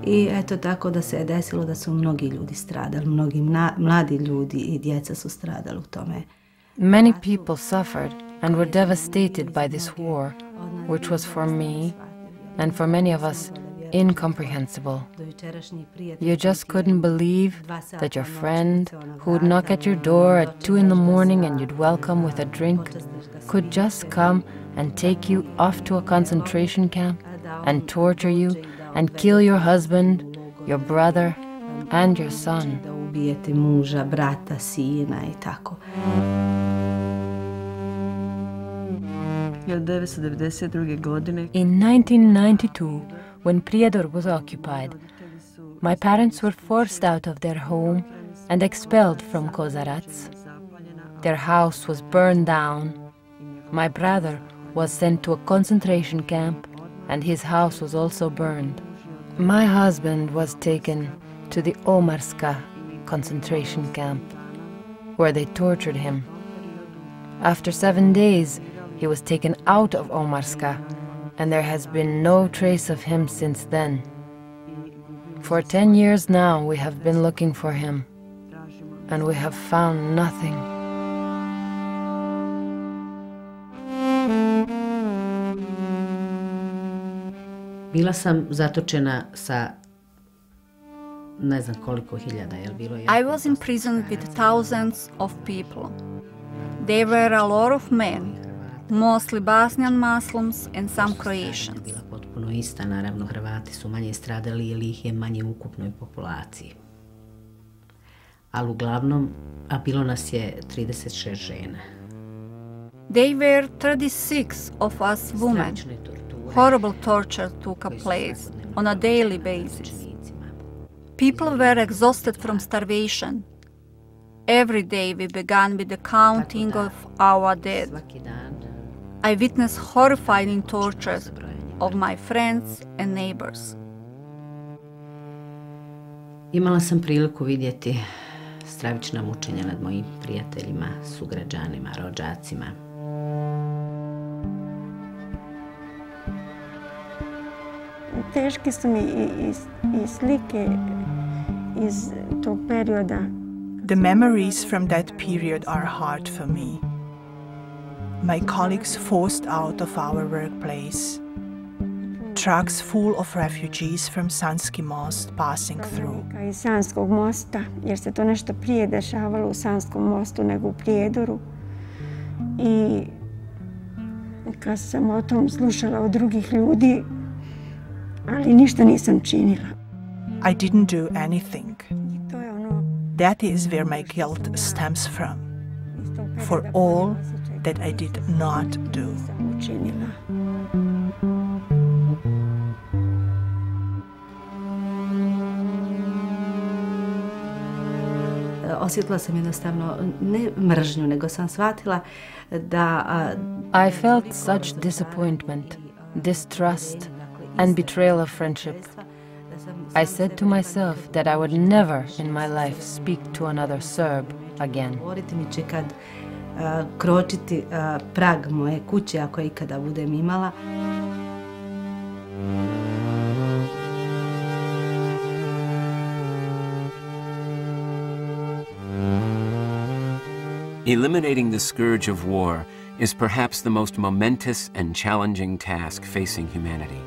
I eto tako da se je desilo da su mnogi ljudi stradali, mnogi mladi ljudi I djeca su stradali u tome. Many people suffered and were devastated by this war, which was for me, and for many of us, incomprehensible. You just couldn't believe that your friend, who would knock at your door at 2 in the morning and you'd welcome with a drink, could just come and take you off to a concentration camp and torture you and kill your husband, your brother, and your son. Ubijete muža, brata, sina I tako. In 1992, when Prijedor was occupied, my parents were forced out of their home and expelled from Kozarac. Their house was burned down. My brother was sent to a concentration camp, and his house was also burned. My husband was taken to the Omarska concentration camp, where they tortured him. After 7 days, he was taken out of Omarska, and there has been no trace of him since then. For 10 years now, we have been looking for him, and we have found nothing. Bila sam zatočena sa ne znam koliko hiljada, je li bilo? I was imprisoned with thousands of people. There were a lot of men, mostly Bosnian Muslims and some Croatians. Bila potpuno ista, naravno Hrvati su manje stradali jer ih je manje u ukupnoj populaciji. Ali uglavnom, a bilo nas je 36 žena. There were 36 of us women. Horrible torture took place on a daily basis. People were exhausted from starvation. Every day we began with the counting of our dead. I witnessed horrifying tortures of my friends and neighbors. Imala sam priliku vidjeti stravična mučenja nad mojim prijateljima, sugrađanima, rođacima. Teške su mi I slike iz tog perioda. The memories from that period are hard for me. My colleagues forced out of our workplace. Trucks full of refugees from Sanski most passing through. Iz Sanskog mosta, jer se to nešto prije dešavalo u Sanskom mostu nego u Prijedoru. I kad sam o tom slušala od drugih ljudi, ali ništa nisam činila. I didn't do anything. That is where my guilt stems from, for all that I did not do. Osjetila sam jednostavno ne mržnju, nego sam shvatila da... I felt such disappointment, distrust, and betrayal of friendship. I said to myself that I would never in my life speak to another Serb again. Govoriti mi će kad kročiti prag moje kuće, ako ikada budem imala. Eliminating the scourge of war is perhaps the most momentous and challenging task facing humanity.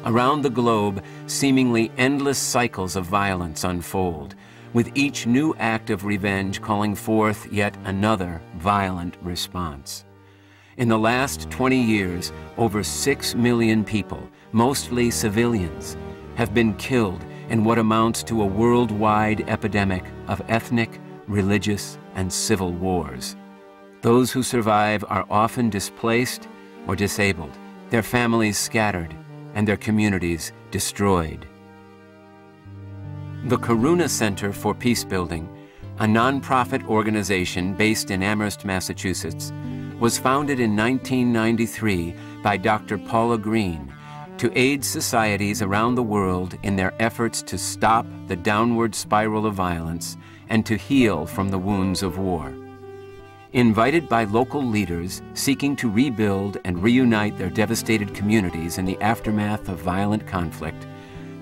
Around the globe, seemingly endless cycles of violence unfold, with each new act of revenge calling forth yet another violent response. In the last 20 years, over 6 million people, mostly civilians, have been killed in what amounts to a worldwide epidemic of ethnic, religious, and civil wars. Those who survive are often displaced or disabled, their families scattered, and their communities destroyed. The Karuna Center for Peacebuilding, a nonprofit organization based in Amherst, Massachusetts, was founded in 1993 by Dr. Paula Green to aid societies around the world in their efforts to stop the downward spiral of violence and to heal from the wounds of war. Invited by local leaders seeking to rebuild and reunite their devastated communities in the aftermath of violent conflict,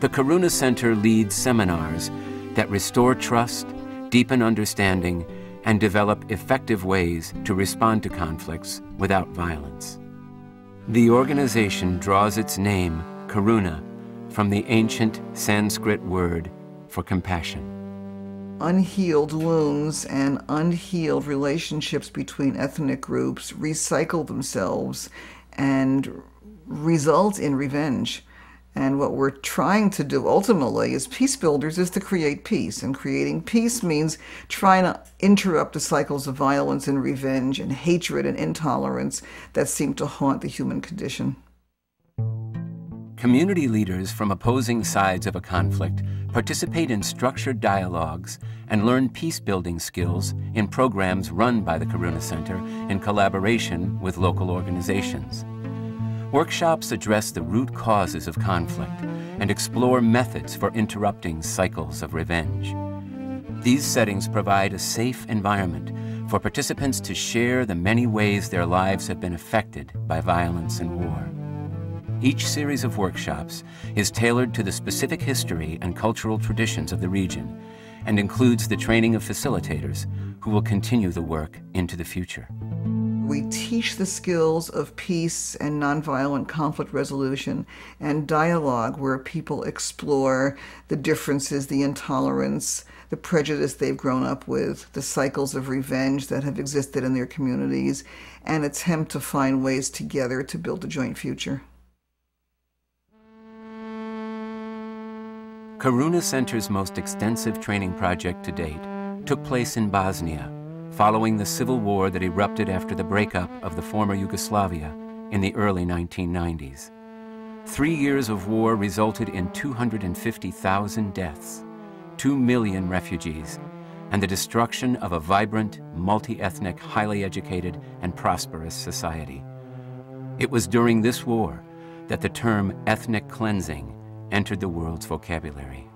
the Karuna Center leads seminars that restore trust, deepen understanding, and develop effective ways to respond to conflicts without violence. The organization draws its name, Karuna, from the ancient Sanskrit word for compassion. Unhealed wounds and unhealed relationships between ethnic groups recycle themselves and result in revenge. And what we're trying to do ultimately as peace builders is to create peace. And creating peace means trying to interrupt the cycles of violence and revenge and hatred and intolerance that seem to haunt the human condition. Community leaders from opposing sides of a conflict participate in structured dialogues and learn peace-building skills in programs run by the Karuna Center in collaboration with local organizations. Workshops address the root causes of conflict and explore methods for interrupting cycles of revenge. These settings provide a safe environment for participants to share the many ways their lives have been affected by violence and war. Each series of workshops is tailored to the specific history and cultural traditions of the region and includes the training of facilitators who will continue the work into the future. We teach the skills of peace and nonviolent conflict resolution and dialogue where people explore the differences, the intolerance, the prejudice they've grown up with, the cycles of revenge that have existed in their communities, and attempt to find ways together to build a joint future. Karuna Center's most extensive training project to date took place in Bosnia, following the civil war that erupted after the breakup of the former Yugoslavia in the early 1990s. 3 years of war resulted in 250,000 deaths, 2 million refugees, and the destruction of a vibrant, multi-ethnic, highly educated, and prosperous society. It was during this war that the term ethnic cleansing entered the world's vocabulary.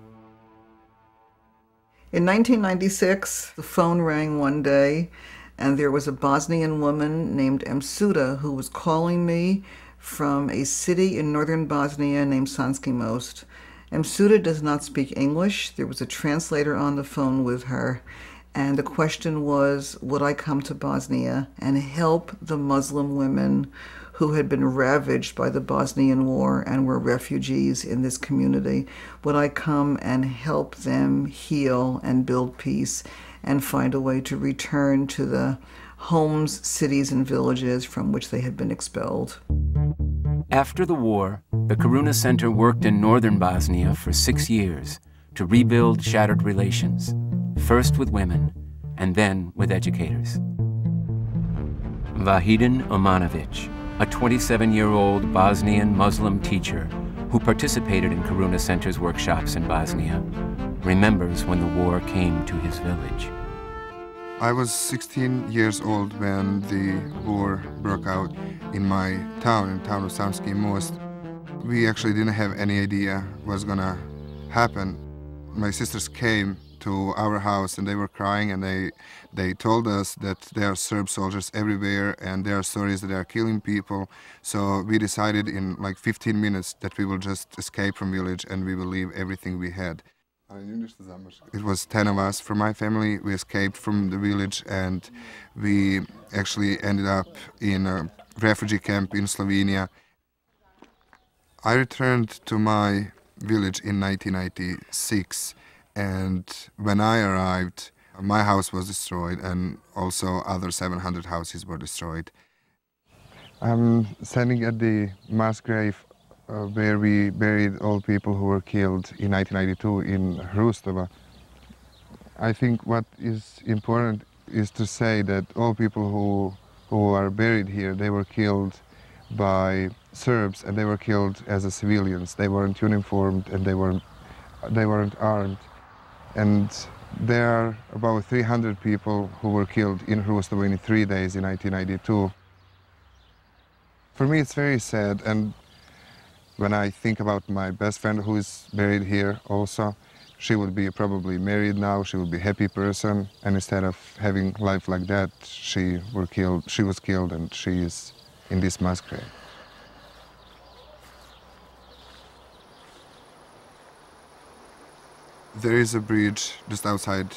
In 1996, the phone rang one day, and there was a Bosnian woman named Emsuda who was calling me from a city in northern Bosnia named Sanski most. Emsuda does not speak English. There was a translator on the phone with her, and the question was, would I come to Bosnia and help the Muslim women who had been ravaged by the Bosnian War and were refugees in this community? Would I come and help them heal and build peace and find a way to return to the homes, cities, and villages from which they had been expelled? After the war, the Karuna Center worked in northern Bosnia for 6 years to rebuild shattered relations, first with women and then with educators. Vahidin Omanovic, a 27-year-old Bosnian Muslim teacher who participated in Karuna Center's workshops in Bosnia, remembers when the war came to his village. I was 16 years old when the war broke out in my town, in the town of Sanski most. We actually didn't have any idea what was gonna happen. My sisters came to our house and they were crying, and they told us that there are Serb soldiers everywhere and there are stories that they are killing people. So we decided in like 15 minutes that we will just escape from village and we will leave everything we had. It was 10 of us from my family. We escaped from the village and we actually ended up in a refugee camp in Slovenia. I returned to my village in 1996, and when I arrived, my house was destroyed and also other 700 houses were destroyed. I'm standing at the mass grave where we buried all people who were killed in 1992 in Hrustova. I think what is important is to say that all people who are buried here, they were killed by Serbs and they were killed as civilians. They weren't uniformed and they weren't armed. And there are about 300 people who were killed in Hrustova in 3 days in 1992. For me it's very sad, and when I think about my best friend who is buried here also, she would be probably married now, she would be a happy person, and instead of having life like that, she was killed and she is in this mass grave. There is a bridge just outside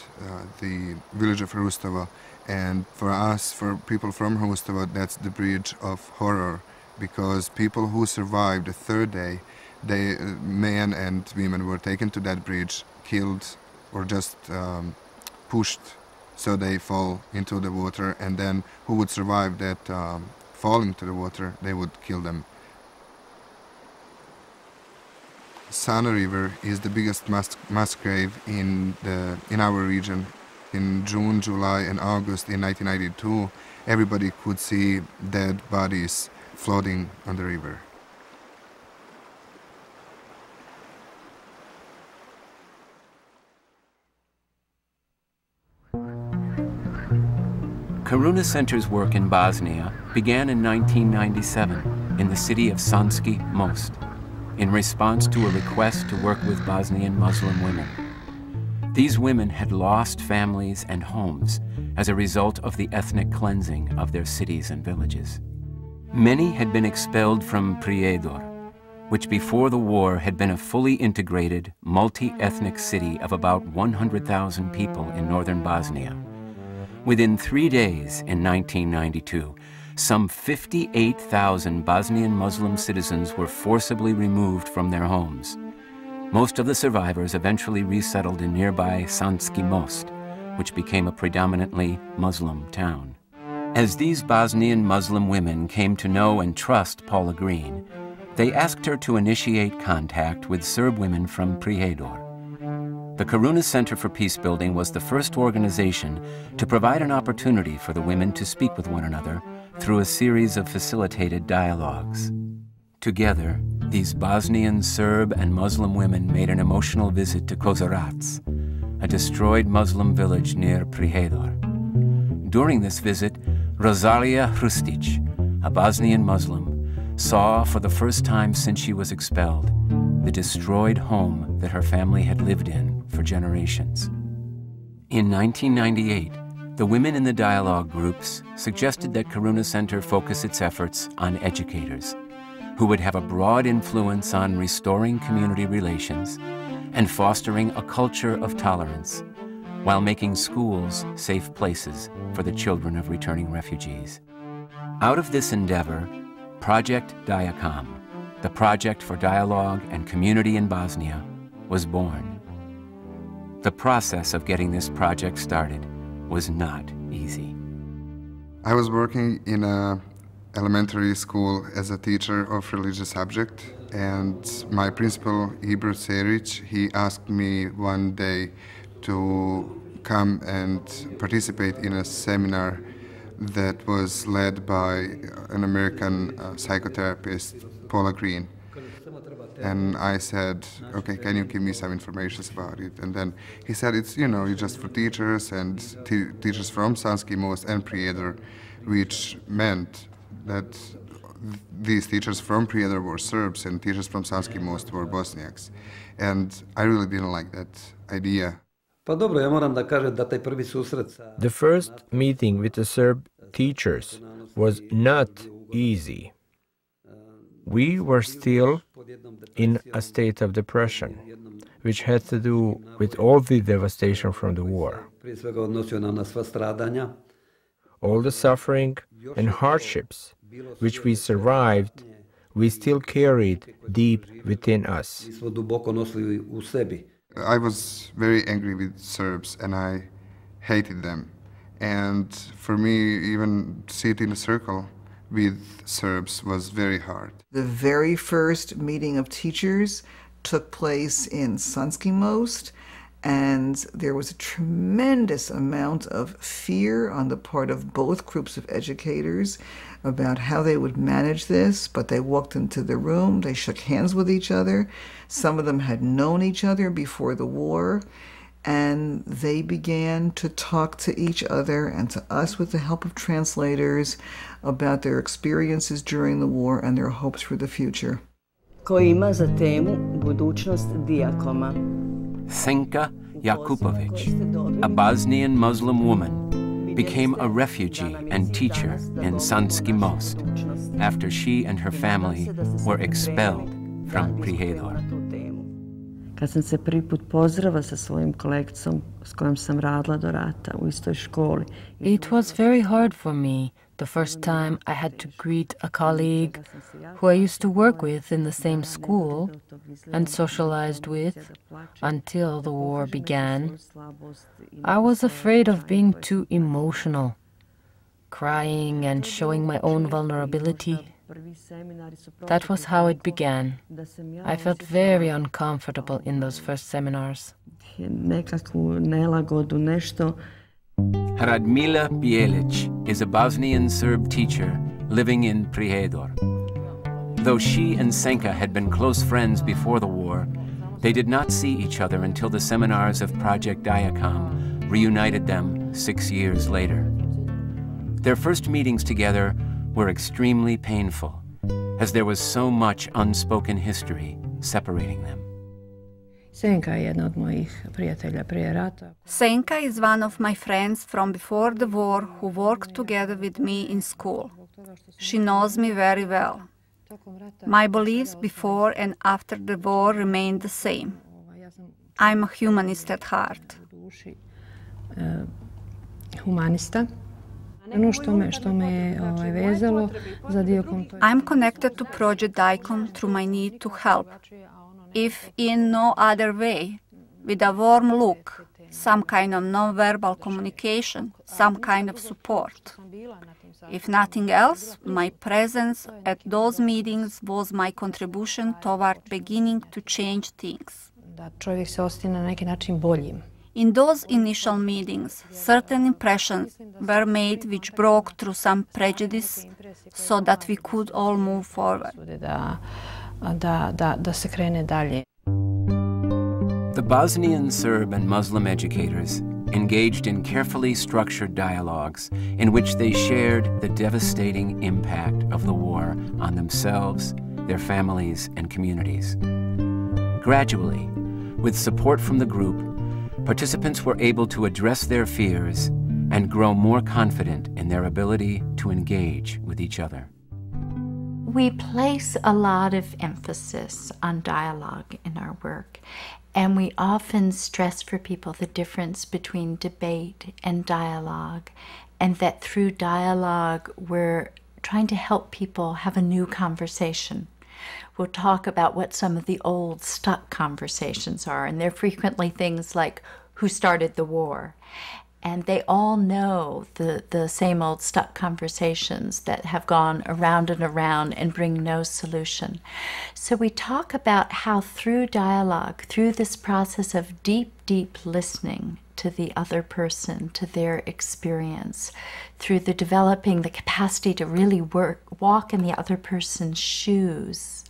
the village of Hrustovo, and for us, for people from Hrustovo, that's the bridge of horror, because people who survived the third day, men and women were taken to that bridge, killed, or just pushed so they fall into the water, and then who would survive that falling into the water, they would kill them. Sana River is the biggest mass grave in our region. In June, July, and August in 1992, everybody could see dead bodies floating on the river. Karuna Center's work in Bosnia began in 1997 in the city of Sanski Most, in response to a request to work with Bosnian Muslim women. These women had lost families and homes as a result of the ethnic cleansing of their cities and villages. Many had been expelled from Prijedor, which before the war had been a fully integrated, multi-ethnic city of about 100,000 people in northern Bosnia. Within 3 days in 1992, some 58,000 Bosnian Muslim citizens were forcibly removed from their homes. Most of the survivors eventually resettled in nearby Sanski Most, which became a predominantly Muslim town. As these Bosnian Muslim women came to know and trust Paula Green, they asked her to initiate contact with Serb women from Prijedor. The Karuna Center for Peacebuilding was the first organization to provide an opportunity for the women to speak with one another through a series of facilitated dialogues. Together, these Bosnian, Serb, and Muslim women made an emotional visit to Kozarac, a destroyed Muslim village near Prijedor. During this visit, Rosalia Hrustic, a Bosnian Muslim, saw for the first time since she was expelled the destroyed home that her family had lived in for generations. In 1998, the women in the dialogue groups suggested that Karuna Center focus its efforts on educators who would have a broad influence on restoring community relations and fostering a culture of tolerance while making schools safe places for the children of returning refugees. Out of this endeavor, Project DiaCom, the Project for Dialogue and Community in Bosnia, was born. The process of getting this project started was not easy. I was working in an elementary school as a teacher of religious subject, and my principal, Ibro Seric, he asked me one day to come and participate in a seminar that was led by an American psychotherapist, Paula Green. And I said, okay, can you give me some information about it? And then he said, it's just for teachers and teachers from Sanski Most and Prijedor, which meant that these teachers from Prijedor were Serbs and teachers from Sanski Most were Bosniaks. And I really didn't like that idea. The first meeting with the Serb teachers was not easy. We were still in a state of depression, which had to do with all the devastation from the war. All the suffering and hardships which we survived, we still carried deep within us. I was very angry with Serbs and I hated them. And for me, even sitting in a circle with Serbs was very hard. The very first meeting of teachers took place in Sanski Most, and there was a tremendous amount of fear on the part of both groups of educators about how they would manage this, but they walked into the room, they shook hands with each other. Some of them had known each other before the war, and they began to talk to each other and to us with the help of translators about their experiences during the war and their hopes for the future. Koji ima za temu budućnost DiaComa. Senka Jakupovic, a Bosnian Muslim woman, became a refugee and teacher in Sanski Most after she and her family were expelled from Prijedor. kad sam se prvi put pozdravila sa svojim kolegicom s kojom sam radila do rata u istoj školi. It was very hard for me the first time I had to greet a colleague who I used to work with in the same school and socialized with until the war began. I was afraid of being too emotional, crying and showing my own vulnerability. That was how it began. I felt very uncomfortable in those first seminars. Nekakvu nelagodu, nešto. Radmila Bijelic is a Bosnian Serb teacher living in Prijedor. Though she and Senka had been close friends before the war, they did not see each other until the seminars of Project DiaCom reunited them 6 years later. Their first meetings together were extremely painful, as there was so much unspoken history separating them. Senka je jedna od mojih prijatelja prije rata. Senka is one of my friends from before the war who worked together with me in school. She knows me very well. My beliefs before and after the war remained the same. I'm a humanist at heart. Humanista. Ono što me je vezalo za DiaCom. I'm connected to Project DiaCom through my need to help. If in no other way, with a warm look, some kind of non-verbal communication, some kind of support. If nothing else, my presence at those meetings was my contribution toward beginning to change things. Da čovjek se osjeća na neki način boljim. In those initial meetings, certain impressions were made which broke through some prejudice so that we could all move forward. Da se krene dalje. The Bosnian Serb and Muslim educators engaged in carefully structured dialogues in which they shared the devastating impact of the war on themselves, their families, and communities. Gradually, with support from the group, participants were able to address their fears and grow more confident in their ability to engage with each other. We place a lot of emphasis on dialogue in our work, and we often stress for people the difference between debate and dialogue, and that through dialogue we're trying to help people have a new conversation. We'll talk about what some of the old stuck conversations are, and they're frequently things like, who started the war? And they all know the same old stuck conversations that have gone around and around and bring no solution. So we talk about how through dialogue, through this process of deep, deep listening to the other person, to their experience, through the developing the capacity to really walk in the other person's shoes,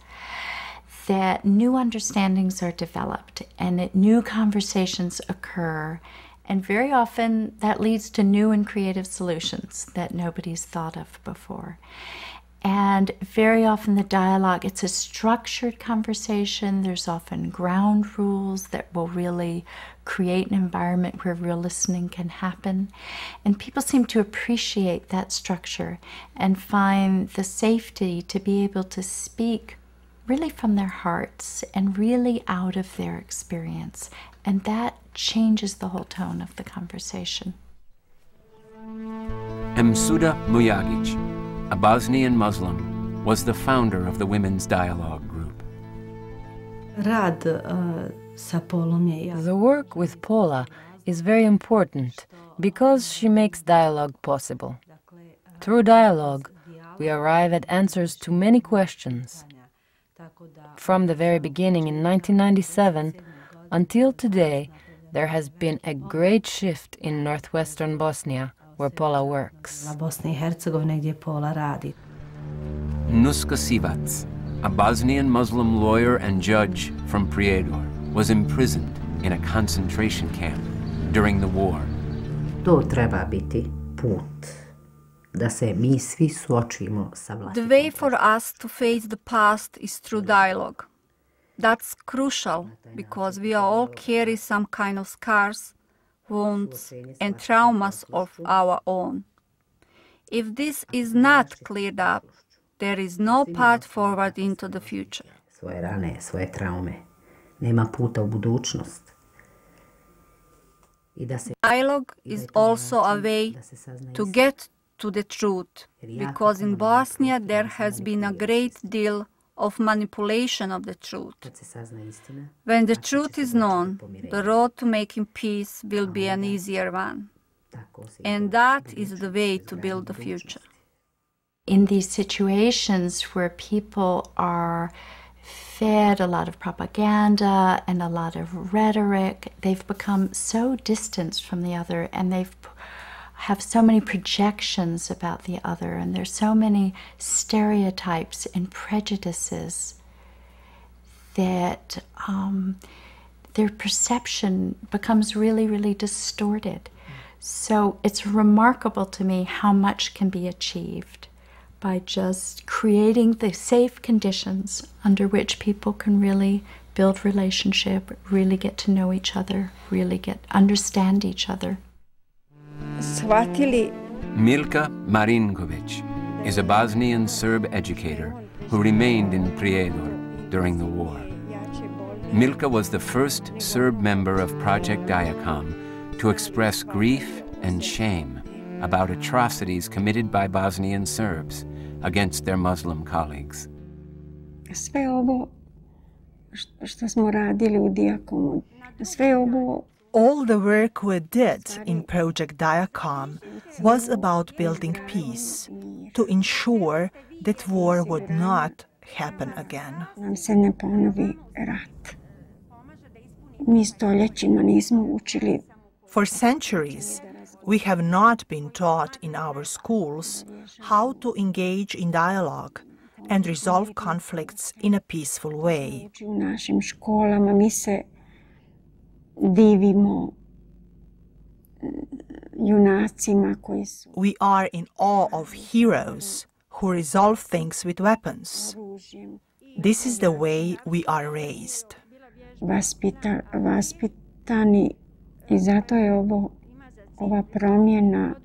that new understandings are developed and that new conversations occur. And very often that leads to new and creative solutions that nobody's thought of before. And very often the dialogue, it's a structured conversation. There's often ground rules that will really create an environment where real listening can happen. And people seem to appreciate that structure and find the safety to be able to speak really from their hearts and really out of their experience. And that changes the whole tone of the conversation. Emsuda Mujagic, a Bosnian Muslim, was the founder of the Women's Dialogue Group. The work with Paula is very important because she makes dialogue possible. Through dialogue, we arrive at answers to many questions. From the very beginning in 1997 until today, there has been a great shift in northwestern Bosnia, where Paula works. Nuska Sivac, a Bosnian Muslim lawyer and judge from Prijedor, was imprisoned in a concentration camp during the war. To treba biti put da se mi svi suočimo sa vlastitom. The way for us to face the past is through dialogue. That's crucial because we all carry some kind of scars, wounds, and traumas of our own. If this is not cleared up, there is no path forward into the future. Svoje rane, svoje traume. Nema puta u budućnost. Dialogue is also a way to get to the truth, because in Bosnia there has been a great deal of manipulation of the truth. When the truth is known, the road to making peace will be an easier one. And that is the way to build the future. In these situations where people are fed a lot of propaganda and a lot of rhetoric, they've become so distanced from the other, and they have so many projections about the other, and there's so many stereotypes and prejudices that their perception becomes really, really distorted. So it's remarkable to me how much can be achieved by just creating the safe conditions under which people can really build relationship, really get to know each other, really understand each other. Milka Marinkovic is a Bosnian Serb educator who remained in Prijedor during the war. Milka was the first Serb member of Project DiaCom to express grief and shame about atrocities committed by Bosnian Serbs against their Muslim colleagues. Sve ovo što smo radili u DiaComu, sve ovo. All the work we did in Project DiaCom was about building peace, to ensure that war would not happen again. Nam se ne ponovi rat. Mi stoljećima nismo učili. For centuries, we have not been taught in our schools how to engage in dialogue and resolve conflicts in a peaceful way. U našim školama mi se divimo junacima koji su. We are in awe of heroes who resolve things with weapons. This is the way we are raised. Vaspitani i zato je ova promjena.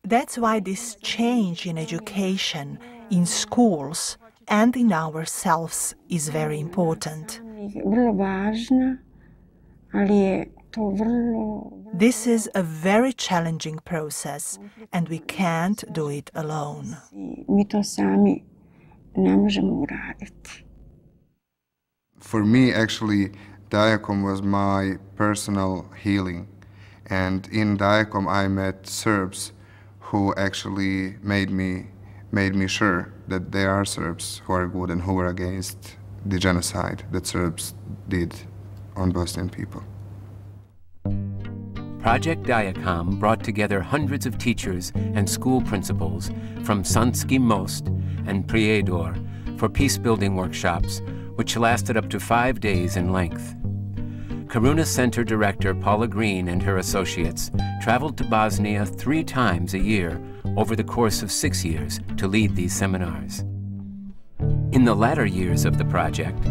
That's why this change in education, in schools and in ourselves is very important. Vrlo važna, ali je to vrlo. This is a very challenging process, and we can't do it alone. Mi to sami ne možemo uraditi. For me, actually, DiaCom was my personal healing. And in DiaCom, I met Serbs who actually made me sure that there are Serbs who are good and who are against the genocide that Serbs did on Bosnian people. Project DiaCom brought together hundreds of teachers and school principals from Sanski Most and Prijedor for peacebuilding workshops, which lasted up to 5 days in length. Karuna Center Director Paula Green and her associates traveled to Bosnia 3 times a year over the course of 6 years to lead these seminars. In the latter years of the project,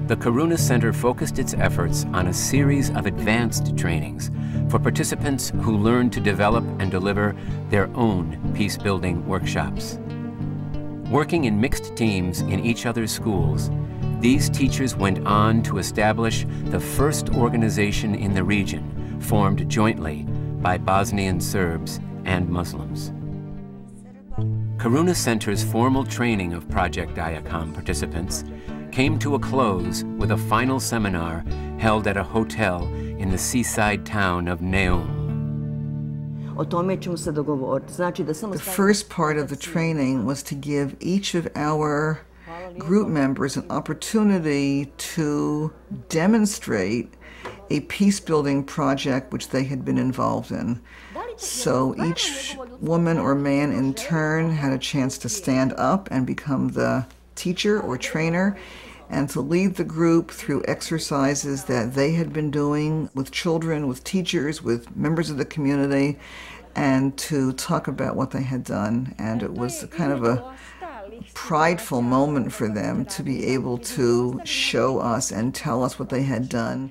the Karuna Center focused its efforts on a series of advanced trainings for participants who learned to develop and deliver their own peace-building workshops. Working in mixed teams in each other's schools, these teachers went on to establish the first organization in the region formed jointly by Bosnian Serbs and Muslims. Karuna Center's formal training of Project DiaCom participants came to a close with a final seminar held at a hotel in the seaside town of Neum. The first part of the training was to give each of our group members an opportunity to demonstrate a peace-building project which they had been involved in. So each woman or man in turn had a chance to stand up and become the teacher or trainer and to lead the group through exercises that they had been doing with children, with teachers, with members of the community, and to talk about what they had done. And it was kind of a prideful moment for them to be able to show us and tell us what they had done.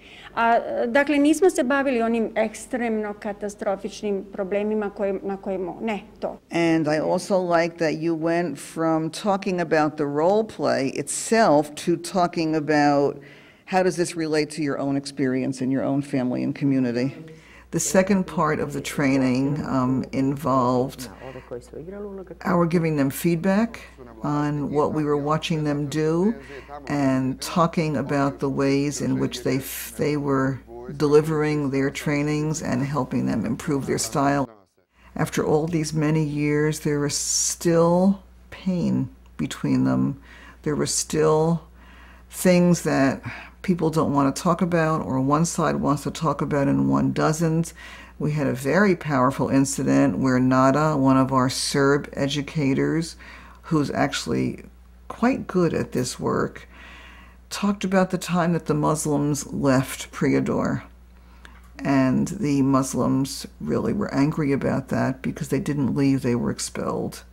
Dakle, nismo se bavili onim ekstremno katastrofičnim problemima na kojima, ne, to. And I also like that you went from talking about the role play itself to talking about How does this relate to your own experience in your own family and community? The second part of the training involved our giving them feedback on what we were watching them do and talking about the ways in which they were delivering their trainings and helping them improve their style. After all these many years, there was still pain between them. There were still things that people don't want to talk about, or one side wants to talk about and one doesn't. We had a very powerful incident where Nada, one of our Serb educators, who's actually quite good at this work, talked about the time that the Muslims left Prijedor. And the Muslims really were angry about that because they didn't leave, they were expelled.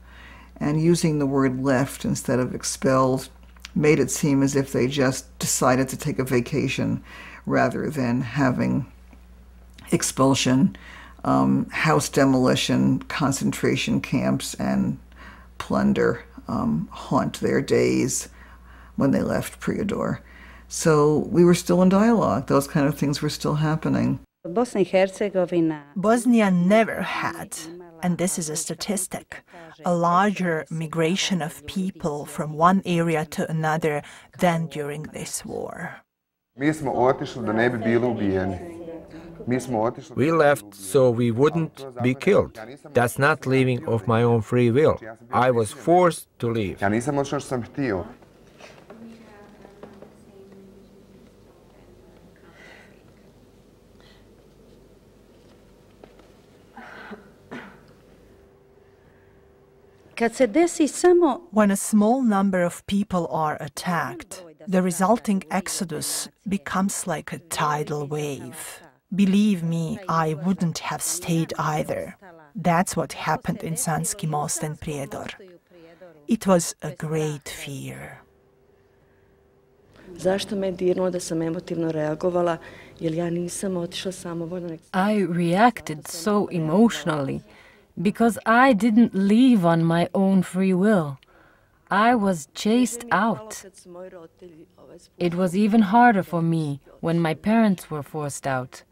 And using the word left instead of expelled made it seem as if they just decided to take a vacation rather than having expulsion, house demolition, concentration camps, and plunder haunt their days when they left Prijedor. So we were still in dialogue. Those kind of things were still happening. Bosnia never had, and this is a statistic, a larger migration of people from one area to another than during this war. Mi smo otišli da ne bi bili ubijeni. We left so we wouldn't be killed. That's not leaving of my own free will. I was forced to leave. Ja nisam otišao što sam htio. When a small number of people are attacked, the resulting exodus becomes like a tidal wave. Believe me, I wouldn't have stayed either. That's what happened in Sanski most and Prijedor. It was a great fear. I reacted so emotionally because I didn't leave on my own free will. I was chased out. It was even harder for me when my parents were forced out.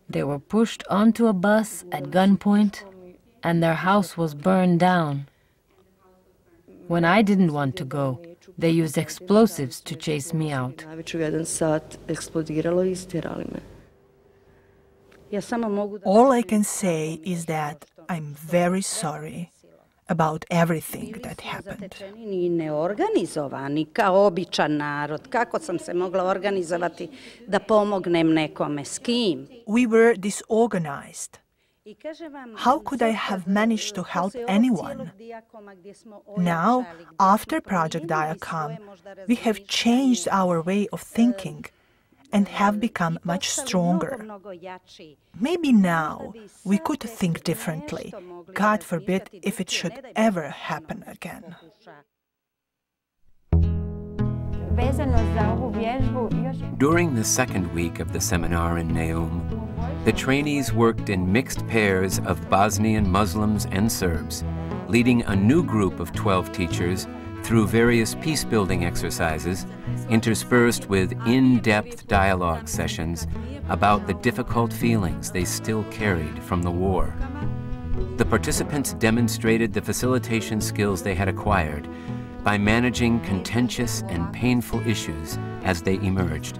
They were pushed onto a bus at gunpoint, and their house was burned down. When I didn't want to go, they used explosives to chase me out. All I can say is that I'm very sorry about everything that happened. We were disorganized. How could I have managed to help anyone? Now, after Project DiaCom, we have changed our way of thinking and have become much stronger. Maybe now we could think differently. God forbid if it should ever happen again. During the second week of the seminar in Neum, the trainees worked in mixed pairs of Bosnian Muslims and Serbs, leading a new group of 12 teachers through various peacebuilding exercises, interspersed with in-depth dialogue sessions about the difficult feelings they still carried from the war. The participants demonstrated the facilitation skills they had acquired by managing contentious and painful issues as they emerged.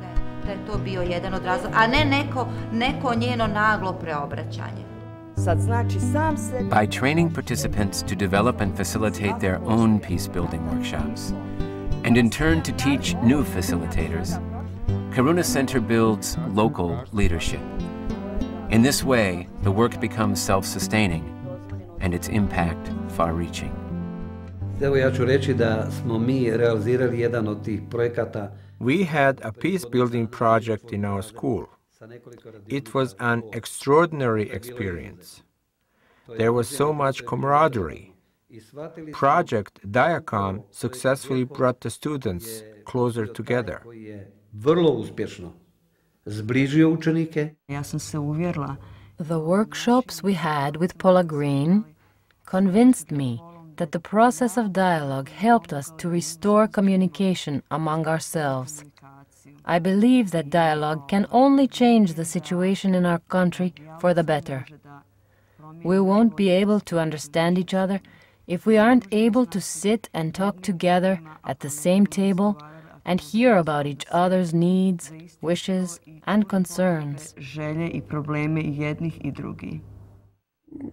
By training participants to develop and facilitate their own peace-building workshops, and in turn to teach new facilitators, Karuna Center builds local leadership. In this way, the work becomes self-sustaining and its impact far-reaching. We had a peace-building project in our school. It was an extraordinary experience. There was so much camaraderie. Project DiaCom successfully brought the students closer together. The workshops we had with Paula Green convinced me that the process of dialogue helped us to restore communication among ourselves. I believe that dialogue can only change the situation in our country for the better. We won't be able to understand each other if we aren't able to sit and talk together at the same table and hear about each other's needs, wishes, and concerns.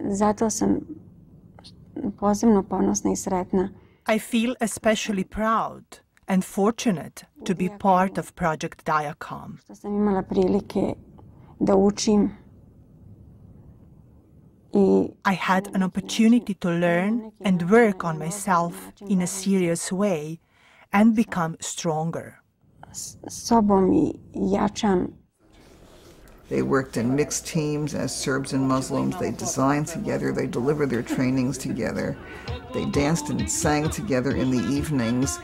Zato sam posebno ponosna I sretna. I feel especially proud and fortunate to be part of Project DiaCom. Što sam imala prilike da učim. I had an opportunity to learn and work on myself in a serious way and become stronger. Sobom I jačam. They worked in mixed teams as Serbs and Muslims. They designed together. They delivered their trainings together. They danced and sang together in the evenings.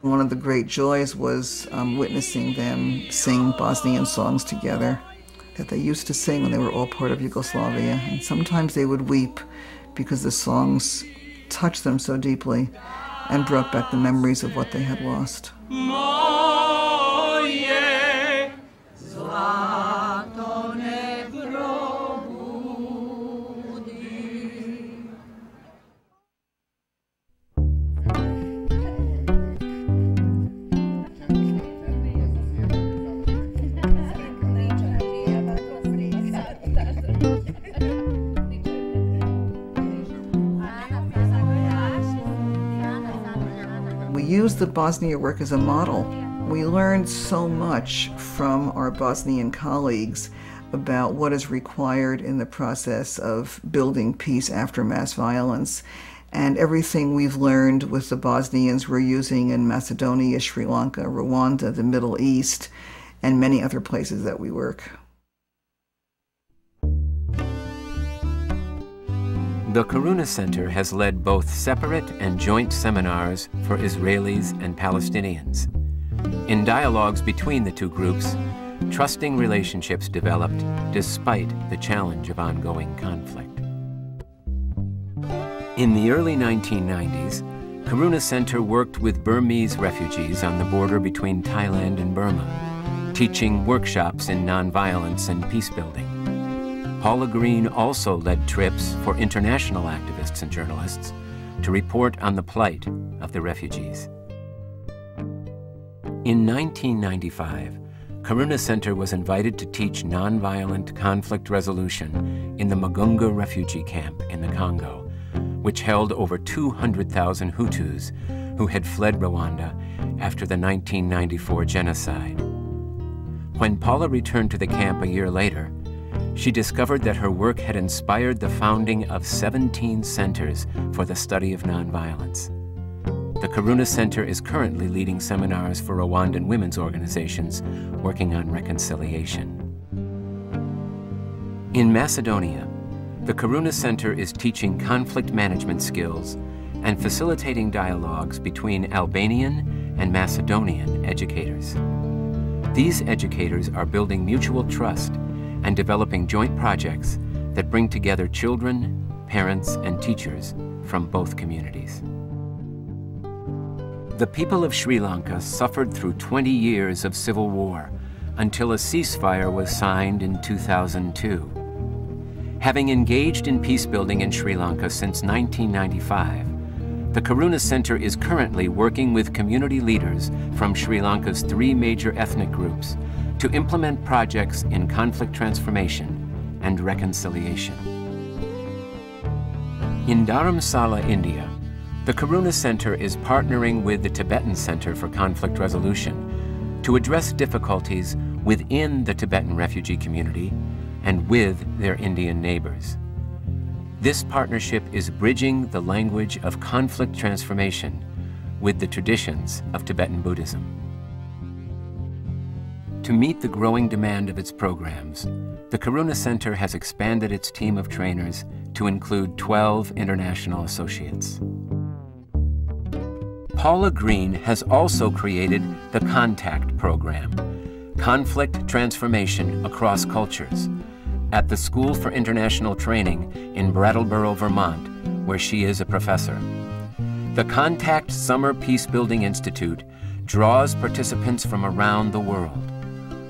One of the great joys was witnessing them sing Bosnian songs together that they used to sing when they were all part of Yugoslavia. And sometimes they would weep because the songs touched them so deeply and brought back the memories of what they had lost. Used the Bosnia work as a model. We learned so much from our Bosnian colleagues about what is required in the process of building peace after mass violence. And everything we've learned with the Bosnians we're using in Macedonia, Sri Lanka, Rwanda, the Middle East, and many other places that we work. The Karuna Center has led both separate and joint seminars for Israelis and Palestinians. In dialogues between the two groups, trusting relationships developed despite the challenge of ongoing conflict. In the early 1990s, Karuna Center worked with Burmese refugees on the border between Thailand and Burma, teaching workshops in nonviolence and peacebuilding. Paula Green also led trips for international activists and journalists to report on the plight of the refugees. In 1995, Karuna Center was invited to teach nonviolent conflict resolution in the Mugunga refugee camp in the Congo, which held over 200,000 Hutus who had fled Rwanda after the 1994 genocide. When Paula returned to the camp a year later, she discovered that her work had inspired the founding of 17 centers for the study of nonviolence. The Karuna Center is currently leading seminars for Rwandan women's organizations working on reconciliation. In Macedonia, the Karuna Center is teaching conflict management skills and facilitating dialogues between Albanian and Macedonian educators. These educators are building mutual trust and developing joint projects that bring together children, parents, and teachers from both communities. The people of Sri Lanka suffered through 20 years of civil war until a ceasefire was signed in 2002. Having engaged in peacebuilding in Sri Lanka since 1995, the Karuna Center is currently working with community leaders from Sri Lanka's 3 major ethnic groups to implement projects in conflict transformation and reconciliation. In Dharamsala, India, the Karuna Center is partnering with the Tibetan Center for Conflict Resolution to address difficulties within the Tibetan refugee community and with their Indian neighbors. This partnership is bridging the language of conflict transformation with the traditions of Tibetan Buddhism. To meet the growing demand of its programs, the Karuna Center has expanded its team of trainers to include 12 international associates. Paula Green has also created the CONTACT program, Conflict Transformation Across Cultures, at the School for International Training in Brattleboro, Vermont, where she is a professor. The CONTACT Summer Peacebuilding Institute draws participants from around the world.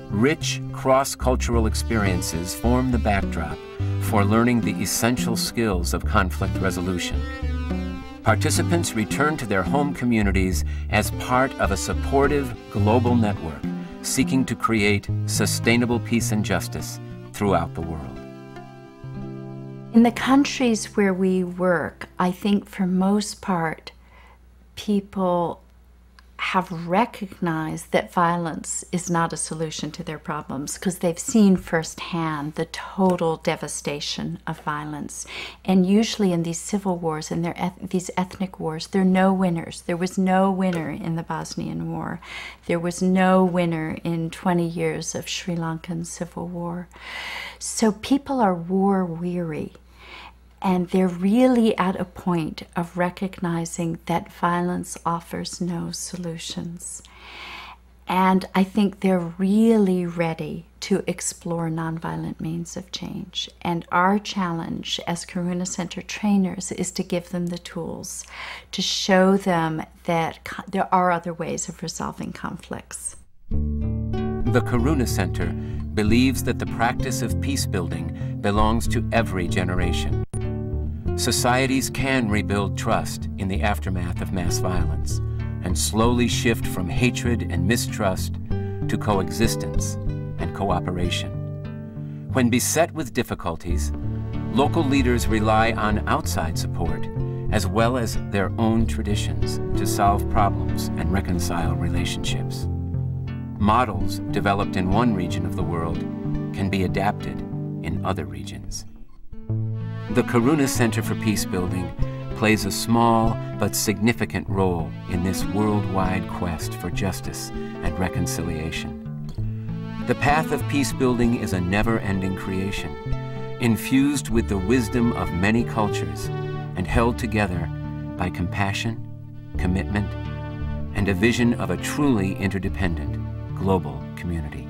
Rich cross-cultural experiences form the backdrop for learning the essential skills of conflict resolution. Participants return to their home communities as part of a supportive global network seeking to create sustainable peace and justice throughout the world. In the countries where we work, I think for most part, people have recognized that violence is not a solution to their problems because they've seen firsthand the total devastation of violence. And usually in these civil wars and these ethnic wars, there are no winners. There was no winner in the Bosnian War. There was no winner in 20 years of Sri Lankan civil war. So people are war weary. And they're really at a point of recognizing that violence offers no solutions. And I think they're really ready to explore nonviolent means of change. And our challenge as Karuna Center trainers is to give them the tools, to show them that there are other ways of resolving conflicts. The Karuna Center believes that the practice of peace building belongs to every generation. Societies can rebuild trust in the aftermath of mass violence and slowly shift from hatred and mistrust to coexistence and cooperation. When beset with difficulties, local leaders rely on outside support as well as their own traditions to solve problems and reconcile relationships. Models developed in one region of the world can be adapted in other regions. The Karuna Center for Peacebuilding plays a small but significant role in this worldwide quest for justice and reconciliation. The path of peacebuilding is a never-ending creation, infused with the wisdom of many cultures and held together by compassion, commitment, and a vision of a truly interdependent global community.